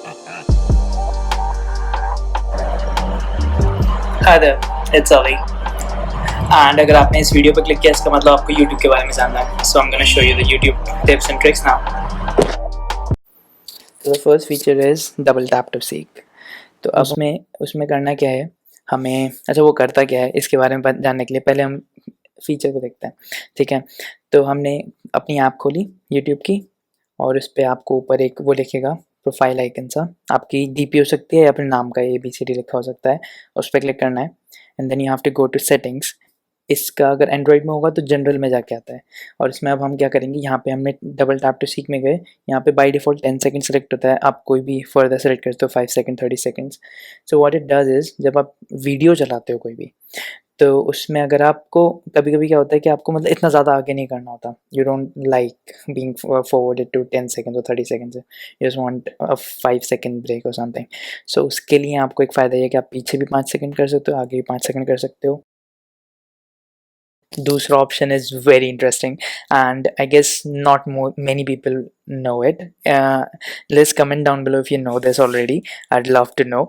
Hi there, it's Ali. And अगर आपने इस वीडियो पर क्लिक किया इसका मतलब आपको YouTube के बारे में जानना है. So I'm gonna show you the YouTube tips and tricks now. So the first feature is double tap to seek. तो अब उसमें करना क्या है हमें, अच्छा वो करता क्या है इसके बारे में जानने के लिए पहले हम फीचर को देखते हैं. ठीक है, तो हमने अपनी ऐप खोली YouTube की और उस पर आपको ऊपर एक वो लिखेगा प्रोफाइल आइकन सा, आपकी डीपी हो सकती है या अपने नाम का ABCD लिखा हो सकता है, उस पर क्लिक करना है and then you have to go to settings. इसका अगर एंड्रॉयड में होगा तो जनरल में जाके आता है और इसमें अब हम क्या करेंगे, यहाँ पे हमने डबल टैप टू सीक में गए, यहाँ पे बाय डिफ़ॉल्ट 10 सेकंड सेलेक्ट होता है, आप कोई भी फर्दर सेलेक्ट करते हो 5 second 30 seconds. So what it does is जब आप वीडियो चलाते हो कोई भी, तो उसमें अगर आपको कभी कभी क्या होता है कि आपको मतलब इतना ज़्यादा आगे नहीं करना होता, you don't like being forwarded to 10 second और 30 second, you just want a 5 second break और समथिंग. सो उसके लिए आपको एक फ़ायदा ये है कि आप पीछे भी 5 सेकंड कर सकते हो, आगे भी 5 सेकंड कर सकते हो. दूसरा option is very interesting and I guess not many people know it. Let's comment down below if you know this already. I'd love to know.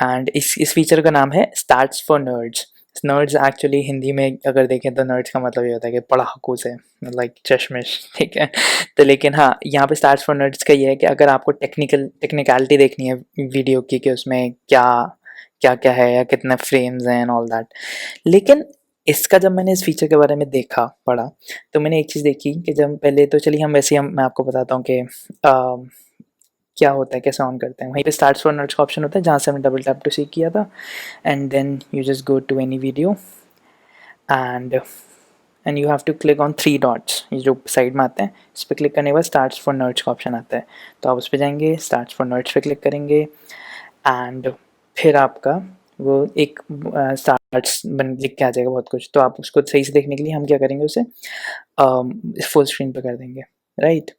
And इस फीचर का नाम है starts for nerds. Nerds actually Hindi में अगर देखें तो nerds का मतलब ये होता है कि पढ़ाकू से, लाइक चश्मिश. ठीक है, तो लेकिन हाँ यहाँ पे स्टार्ट्स फॉर नर्ड्स का ये है कि अगर आपको टेक्निकलिटी देखनी है वीडियो की कि उसमें क्या क्या क्या है या कितने फ्रेम्स हैं एंड ऑल दैट. लेकिन इसका जब मैंने इस फीचर के बारे में देखा पढ़ा तो मैंने एक चीज़ देखी कि जब पहले तो चलिए हम वैसे मैं आपको बताता हूँ कि क्या होता है, कैसे ऑन करते हैं. वहीं पे स्टार्ट्स फॉर नर्ड्स का ऑप्शन होता है जहाँ से हमने डबल टैप टू सीक किया था and then you just go to any video and you have to click on 3 dots, ये जो साइड में आते हैं इस पर क्लिक करने के बाद स्टार्ट्स फॉर नर्ड्स का ऑप्शन आता है. तो आप उस पर जाएंगे, स्टार्ट्स फॉर नर्ड्स पे क्लिक करेंगे एंड फिर आपका वो एक स्टार्ट्स बन लिख के आ जाएगा बहुत कुछ. तो आप उसको सही से देखने के लिए हम क्या करेंगे, उसे फुल स्क्रीन पे कर देंगे, राइट.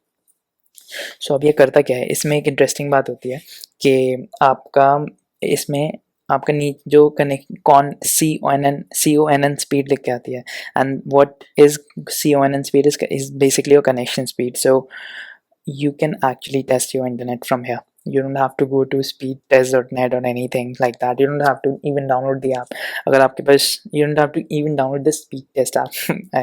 सो अब ये करता क्या है, इसमें एक इंटरेस्टिंग बात होती है कि आपका इसमें आपका जो कनेक्ट कॉन CONN स्पीड लिख के आती है and what is CONN speed is basically your connection speed. So you can actually test your internet from here. You don't have to go to speedtest.net or anything like that. You don't have to even download the app. अगर आपके पास you don't have to even download the speed test app.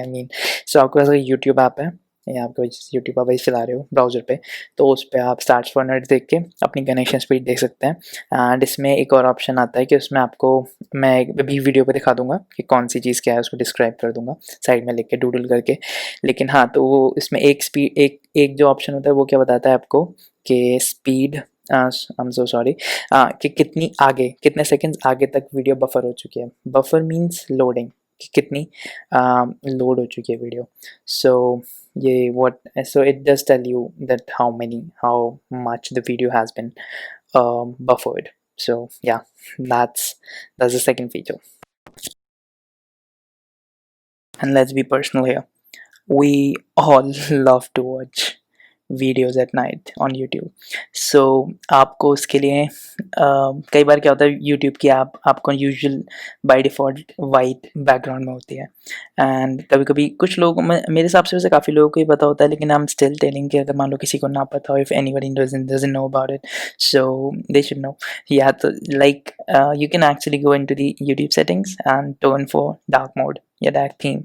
I mean, so आपके पास YouTube app है या आप कोई YouTube आप चला रहे हो ब्राउज़र पे, तो उस पर आप स्टार्ट्स फॉर नेट देख के अपनी कनेक्शन स्पीड देख सकते हैं. एंड इसमें एक और ऑप्शन आता है कि उसमें आपको मैं अभी वीडियो पे दिखा दूंगा कि कौन सी चीज़ क्या है, उसको डिस्क्राइब कर दूंगा साइड में लिख के डूडल करके. लेकिन हाँ, तो वो इसमें एक जो ऑप्शन होता है वो क्या बताता है आपको कि speed I am so sorry कि कितने सेकंड्स आगे तक वीडियो बफर हो चुकी है. बफर मीन्स लोडिंग, कि कितनी लोड हो चुकी है वीडियो. सो ये so it does tell you that how much the video has been buffered. So yeah, that's the second feature. And let's be personal here, we all love to watch videos at night on YouTube. So आपको उसके लिए कई बार क्या होता है, YouTube की आपको usual by default white background में होती है एंड कभी कभी कुछ लोग, मेरे हिसाब से वैसे काफ़ी लोगों को ही पता होता है, लेकिन आई एम स्टिल टेलिंग कि अगर मान लो किसी को ना पता हो, if anybody doesn't know about it, so they should know. या तो like you can actually go into the YouTube settings and turn for dark mode या dark theme.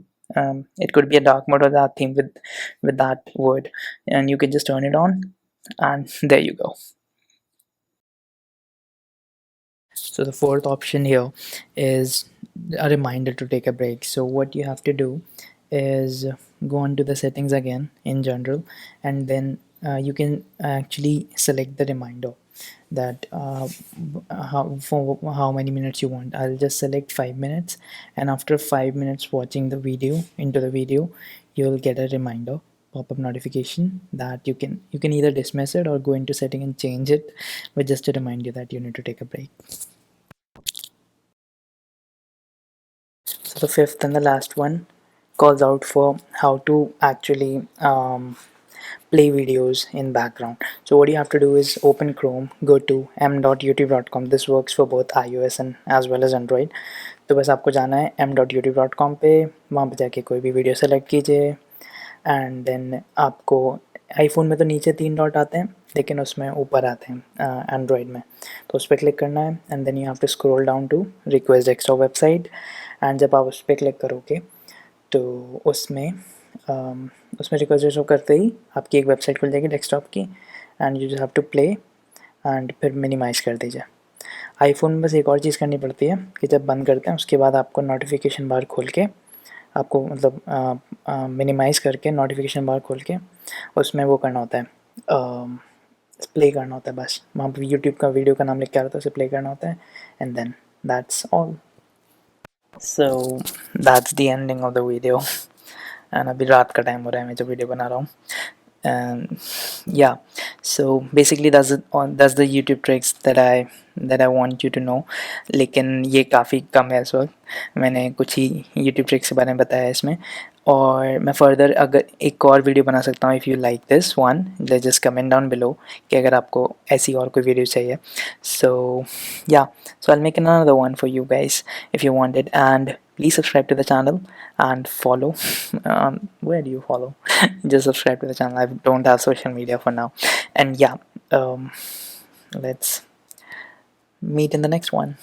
It could be a dark mode or dark theme with that word, and you can just turn it on and there you go. So the fourth option here is a reminder to take a break. So what you have to do is go on to the settings again in general, and then you can actually select the reminder that how many minutes you want. I'll just select 5 minutes, and after 5 minutes watching the video, you'll get a reminder pop-up notification that you can either dismiss it or go into setting and change it, but just to remind you that you need to take a break. So the fifth and the last one calls out for how to actually play videos in background. So what you have to do is open Chrome, go to m.youtube.com. This works for both iOS and as well as Android. तो बस आपको जाना है m.youtube.com पे, वहाँ पे जाके कोई भी वीडियो सेलेक्ट कीजिए एंड देन आपको आईफोन में तो नीचे 3 डॉट आते हैं, लेकिन उसमें ऊपर आते हैं एंड्रॉयड में। तो उस पर क्लिक करना है and then you have to scroll down to request desktop website. And जब आप उस पर क्लिक करोगे तो उसमें उसमें रिक्वेस्ट डेस्कटॉप करते ही आपकी एक वेबसाइट खुल जाएगी डेस्कटॉप की, and you just have to play and फिर मिनिमाइज़ कर दीजिए। आईफोन में बस एक और चीज़ करनी पड़ती है कि जब बंद करते हैं उसके बाद आपको नोटिफिकेशन बार खोल के, आपको मतलब मिनिमाइज़ करके नोटिफिकेशन बार खोल के उसमें वो करना होता है, प्ले करना होता है। बस वहाँ पर यूट्यूब का वीडियो का नाम लिख के आ रहा था, उसे प्ले करना होता है and then that's all. So that's the ending of the video. And अभी रात का टाइम हो रहा है मैं जो वीडियो बना रहा हूँ। And yeah, so basically that's the YouTube tricks that I want you to know। लेकिन ये काफ़ी कम है इस वक्त, मैंने कुछ ही YouTube tricks के बारे में बताया इसमें, और मैं फर्दर अगर एक और वीडियो बना सकता हूँ। If you like this one just comment down below कि अगर आपको ऐसी और कोई वीडियो चाहिए। सो या, so I'll make another one for you guys if you want it, and please subscribe to the channel and follow. Where do you follow? Just subscribe to the channel. I don't have social media for now. And yeah, let's meet in the next one.